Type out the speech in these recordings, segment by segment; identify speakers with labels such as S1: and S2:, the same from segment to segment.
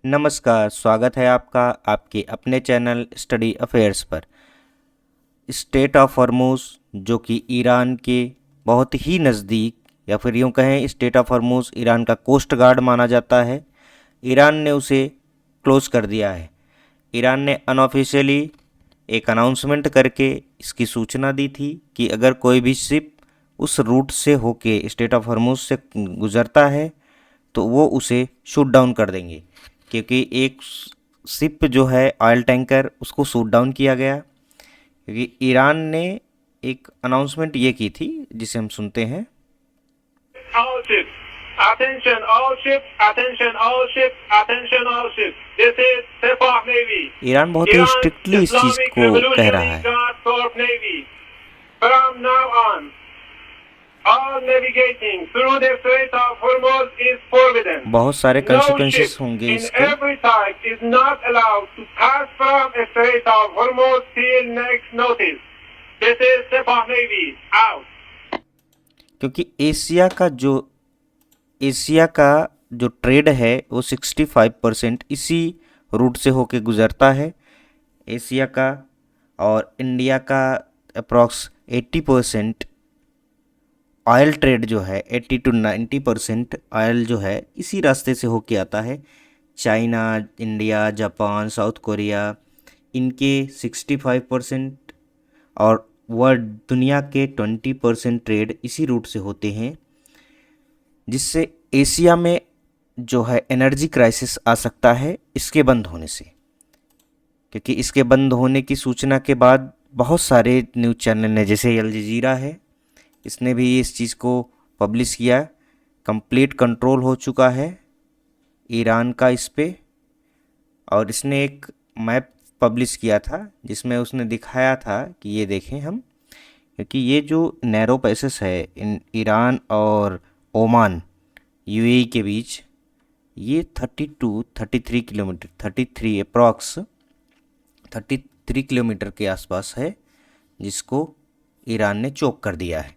S1: नमस्कार, स्वागत है आपका आपके अपने चैनल स्टडी अफेयर्स पर। स्टेट ऑफ हॉर्मुज़ जो कि ईरान के बहुत ही नज़दीक या फिर यूँ कहें स्टेट ऑफ हॉर्मुज़ ईरान का कोस्ट गार्ड माना जाता है। ईरान ने उसे क्लोज़ कर दिया है। ईरान ने अनऑफिशियली एक अनाउंसमेंट करके इसकी सूचना दी थी कि अगर कोई भी शिप उस रूट से होके स्टेट ऑफ हॉर्मुज़ से गुज़रता है तो वो उसे शूट डाउन कर देंगे, क्योंकि एक शिप जो है ऑयल टैंकर उसको शूट डाउन किया गया, क्योंकि ईरान ने एक अनाउंसमेंट ये की थी जिसे हम सुनते हैं।
S2: All ships. Attention all ships. Attention all ships. Attention all ships. This is Sepah Navy.
S1: Iran बहुत ही
S2: Iran's
S1: स्ट्रिक्टली इस चीज़
S2: Islamic
S1: को कह रहा
S2: Revolutionary
S1: है।
S2: Guard Corps Navy. From now on, all navigating through the Strait of Hormuz is forbidden.
S1: बहुत सारे
S2: No
S1: consequences
S2: ship
S1: होंगे
S2: in
S1: इसके।
S2: every type is not allowed to pass from the Strait of Hormuz till next notice. This is Sepah Navy. Out.
S1: क्योंकि Asia का जो trade है वो 65% इसी रूट से होके गुजरता है एशिया का, और इंडिया का अप्रॉक्स 80% ऑयल ट्रेड जो है 80 to 90% ऑयल जो है इसी रास्ते से होके आता है। China, India, Japan, south Korea, इनके 65% और वर्ल्ड दुनिया के 20% ट्रेड इसी रूट से होते हैं, जिससे एशिया में जो है एनर्जी क्राइसिस आ सकता है इसके बंद होने से। क्योंकि इसके बंद होने की सूचना के बाद बहुत सारे न्यूज़ चैनल ने, जैसे अल जजीरा है, इसने भी इस चीज़ को पब्लिश किया। कंप्लीट कंट्रोल हो चुका है ईरान का इस पे, और इसने एक मैप पब्लिश किया था जिसमें उसने दिखाया था कि ये देखें हम, क्योंकि ये जो नैरो पैसेस है इन ईरान और ओमान यूएई के बीच, ये 33 किलोमीटर 33 अप्रॉक्स 33 किलोमीटर के आसपास है, जिसको ईरान ने चोक कर दिया है।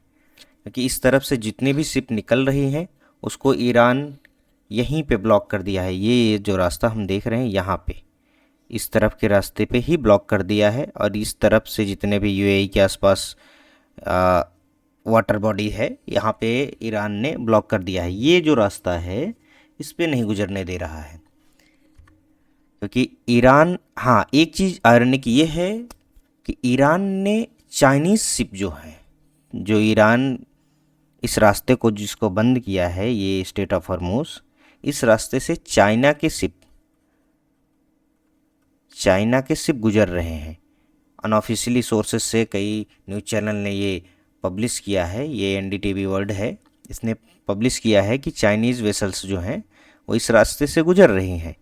S1: क्योंकि इस तरफ से जितनी भी शिप निकल रही हैं उसको ईरान यहीं पे ब्लॉक कर दिया है। ये जो रास्ता हम देख रहे हैं यहाँ पे, इस तरफ के रास्ते पे ही ब्लॉक कर दिया है, और इस तरफ से जितने भी यूएई के आसपास वाटर बॉडी है यहाँ पे ईरान ने ब्लॉक कर दिया है। ये जो रास्ता है इस पे नहीं गुजरने दे रहा है, क्योंकि ईरान, हाँ एक चीज़ आयरनिक ये है कि ईरान ने चाइनीज़ शिप जो है, जो ईरान इस रास्ते को जिसको बंद किया है ये स्टेट ऑफ हॉर्मुज़, इस रास्ते से चाइना के शिप गुजर रहे हैं। अनऑफिशियली सोर्सेस से कई न्यूज़ चैनल ने ये पब्लिश किया है, ये एनडीटीवी वर्ल्ड है, इसने पब्लिश किया है कि चाइनीज़ वेसल्स जो हैं वो इस रास्ते से गुजर रही हैं।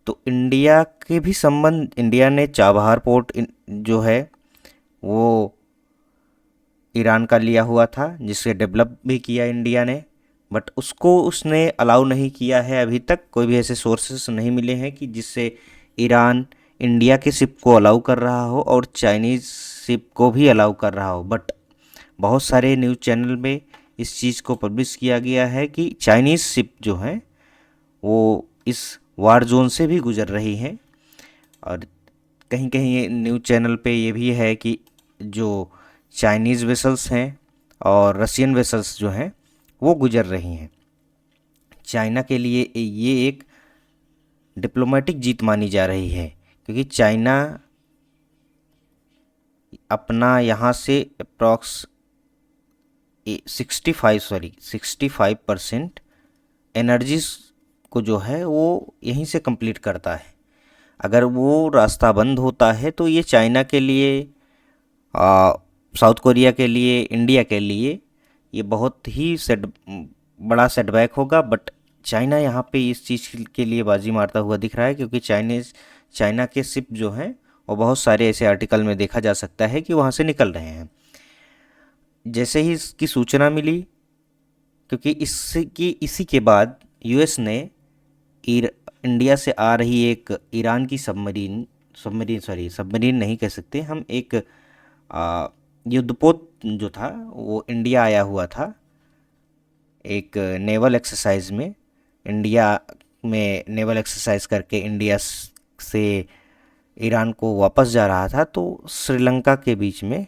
S1: तो इंडिया के भी संबंध, इंडिया ने चाबहार पोर्ट जो है वो ईरान का लिया हुआ था, जिसे डेवलप भी किया इंडिया ने, बट उसको उसने अलाउ नहीं किया है। अभी तक कोई भी ऐसे सोर्सेस नहीं मिले हैं कि जिससे ईरान इंडिया के शिप को अलाउ कर रहा हो और चाइनीज़ शिप को भी अलाउ कर रहा हो। बट बहुत सारे न्यूज़ चैनल में इस चीज़ को पब्लिश किया गया है कि चाइनीज़ शिप जो हैं वो इस वार जोन से भी गुजर रही हैं, और कहीं कहीं न्यूज़ चैनल पे ये भी है कि जो चाइनीज़ वेसल्स हैं और रशियन वेसल्स जो हैं वो गुजर रही हैं। चाइना के लिए ये एक डिप्लोमेटिक जीत मानी जा रही है, क्योंकि चाइना अपना यहाँ से अप्रॉक्स 65% एनर्जी को जो है वो यहीं से कंप्लीट करता है। अगर वो रास्ता बंद होता है तो ये चाइना के लिए, साउथ कोरिया के लिए, इंडिया के लिए ये बहुत ही बड़ा सेटबैक होगा। बट चाइना यहाँ पे इस चीज़ के लिए बाजी मारता हुआ दिख रहा है, क्योंकि चाइना के शिप जो हैं वो बहुत सारे ऐसे आर्टिकल में देखा जा सकता है कि वहाँ से निकल रहे हैं। जैसे ही इसकी सूचना मिली, क्योंकि इसी के बाद यूएस ने इंडिया से आ रही एक ईरान की सबमरीन नहीं कह सकते हम, एक युद्धपोत जो था वो इंडिया आया हुआ था एक नेवल एक्सरसाइज में। इंडिया में नेवल एक्सरसाइज करके इंडिया से ईरान को वापस जा रहा था, तो श्रीलंका के बीच में,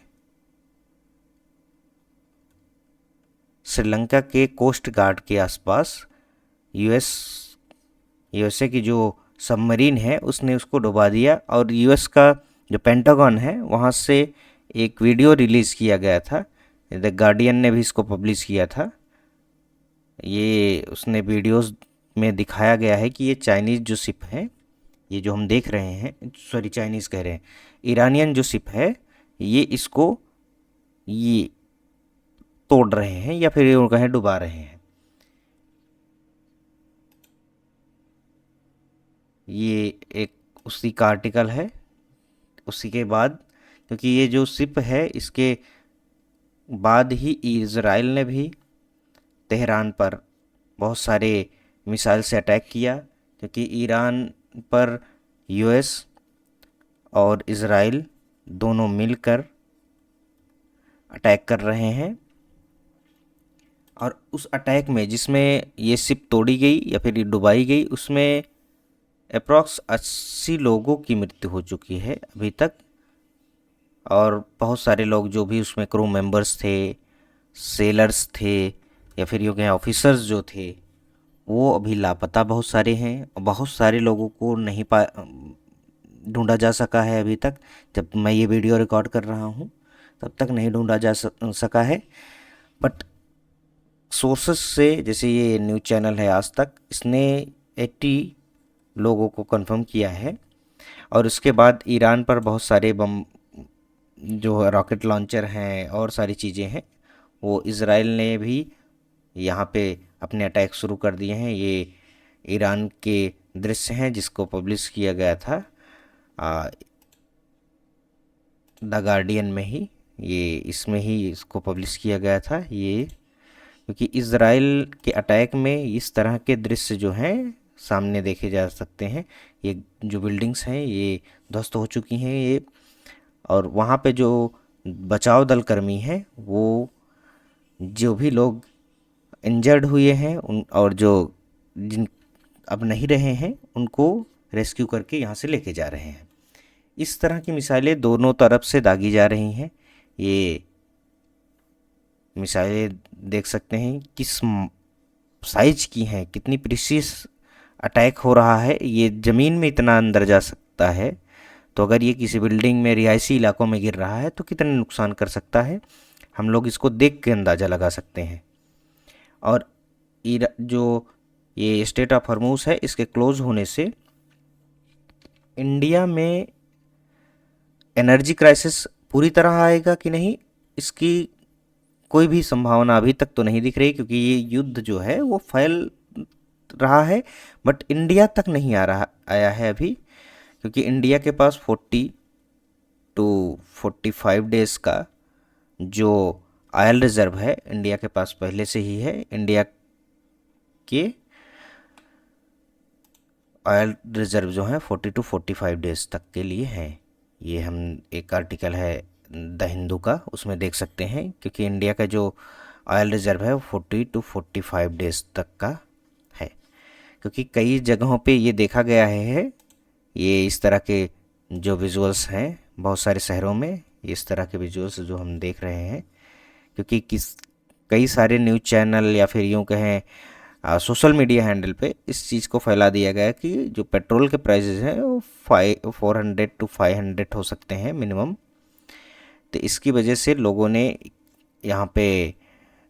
S1: श्रीलंका के कोस्ट गार्ड के आसपास यूएसए की जो सबमरीन है उसने उसको डुबा दिया। और यूएस का जो पेंटागन है वहाँ से एक वीडियो रिलीज़ किया गया था, द गार्डियन ने भी इसको पब्लिश किया था। ये उसने वीडियोस में दिखाया गया है कि ये चाइनीज़ जो शिप है, ये जो हम देख रहे हैं, सॉरी चाइनीज़ कह रहे हैं, ईरानियन जो शिप है, ये इसको ये तोड़ रहे हैं या फिर ये कहें डुबा रहे हैं। ये एक उसी का आर्टिकल है। उसी के बाद, क्योंकि ये जो शिप है इसके बाद ही इज़राइल ने भी तेहरान पर बहुत सारे मिसाइल से अटैक किया, क्योंकि ईरान पर यूएस और इज़राइल दोनों मिलकर अटैक कर रहे हैं। और उस अटैक में जिसमें ये शिप तोड़ी गई या फिर ये डुबाई गई, उसमें अप्रॉक्स 80 लोगों की मृत्यु हो चुकी है अभी तक। और बहुत सारे लोग जो भी उसमें क्रू मेंबर्स थे, सेलर्स थे या फिर यूँ कहें ऑफिसर्स जो थे, वो अभी लापता बहुत सारे हैं। और बहुत सारे लोगों को नहीं ढूंढा जा सका है अभी तक। जब मैं ये वीडियो रिकॉर्ड कर रहा हूँ तब तक नहीं ढूंढा जा सका है। बट सोर्सेस से, जैसे ये न्यूज़ चैनल है आज तक, इसने 80 लोगों को कंफर्म किया है। और उसके बाद ईरान पर बहुत सारे बम, जो रॉकेट लॉन्चर हैं और सारी चीज़ें हैं, वो इज़राइल ने भी यहाँ पे अपने अटैक शुरू कर दिए हैं। ये ईरान के दृश्य हैं जिसको पब्लिश किया गया था द गार्डियन में ही, ये इसमें ही इसको पब्लिश किया गया था। ये क्योंकि इज़राइल के अटैक में इस तरह के दृश्य जो हैं सामने देखे जा सकते हैं। ये जो बिल्डिंग्स हैं ये ध्वस्त हो चुकी हैं ये, और वहाँ पे जो बचाव दल कर्मी हैं, वो जो भी लोग इंजर्ड हुए हैं उन, और जो जिन अब नहीं रहे हैं, उनको रेस्क्यू करके यहाँ से लेके जा रहे हैं। इस तरह की मिसाइलें दोनों तरफ से दागी जा रही हैं। ये मिसाइलें देख सकते हैं किस साइज की हैं, कितनी प्रिसीस अटैक हो रहा है। ये ज़मीन में इतना अंदर जा सकता है, तो अगर ये किसी बिल्डिंग में, रिहायशी इलाकों में गिर रहा है तो कितना नुकसान कर सकता है, हम लोग इसको देख के अंदाज़ा लगा सकते हैं। और जो ये स्टेट ऑफ हॉर्मूज है, इसके क्लोज होने से इंडिया में एनर्जी क्राइसिस पूरी तरह आएगा कि नहीं, इसकी कोई भी संभावना अभी तक तो नहीं दिख रही, क्योंकि ये युद्ध जो है वो फैल रहा है बट इंडिया तक नहीं आया है अभी। क्योंकि इंडिया के पास 40 to 45 डेज़ का जो ऑयल रिजर्व है, इंडिया के पास पहले से ही है। इंडिया के ऑयल रिजर्व जो है 40 to 45 डेज़ तक के लिए हैं। ये हम एक आर्टिकल है द हिंदू का, उसमें देख सकते हैं। क्योंकि इंडिया का जो ऑयल रिजर्व है वो 40 to 45 डेज़ तक का है। क्योंकि कई जगहों पे ये देखा गया है, ये इस तरह के जो विजुअल्स हैं बहुत सारे शहरों में, इस तरह के विजुअल्स जो हम देख रहे हैं, क्योंकि कई सारे न्यूज़ चैनल या फिर यूँ कहें सोशल मीडिया हैंडल पे इस चीज़ को फैला दिया गया कि जो पेट्रोल के प्राइसेस हैं वो 400 to 500 हो सकते हैं मिनिमम। तो इसकी वजह से लोगों ने यहाँ पे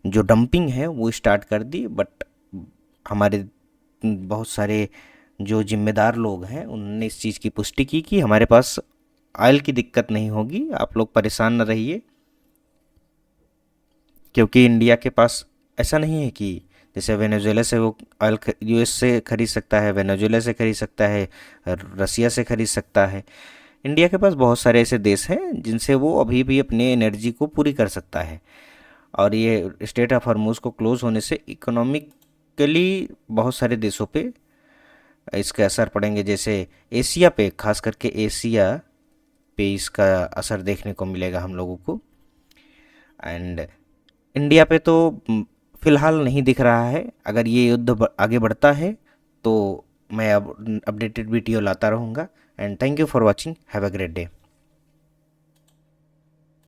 S1: जो डंपिंग है वो स्टार्ट कर दी। बट हमारे बहुत सारे जो जिम्मेदार लोग हैं उन्होंने इस चीज़ की पुष्टि की कि हमारे पास ऑयल की दिक्कत नहीं होगी, आप लोग परेशान न रहिए। क्योंकि इंडिया के पास ऐसा नहीं है कि जैसे वेनेजुएला से वो ऑयल यूएस से खरीद सकता है, वेनेजुएला से खरीद सकता है, रसिया से खरीद सकता है। इंडिया के पास बहुत सारे ऐसे देश हैं जिनसे वो अभी भी अपनी एनर्जी को पूरी कर सकता है। और ये स्टेट ऑफ हॉर्मूज को क्लोज होने से इकोनॉमिकली बहुत सारे देशों पे इसका असर पड़ेंगे। जैसे एशिया पे, खास करके एशिया पे इसका असर देखने को मिलेगा हम लोगों को। एंड इंडिया पे तो फ़िलहाल नहीं दिख रहा है। अगर ये युद्ध आगे बढ़ता है तो मैं अब अपडेटेड वीडियो लाता रहूँगा। And thank you for watching, have a great day.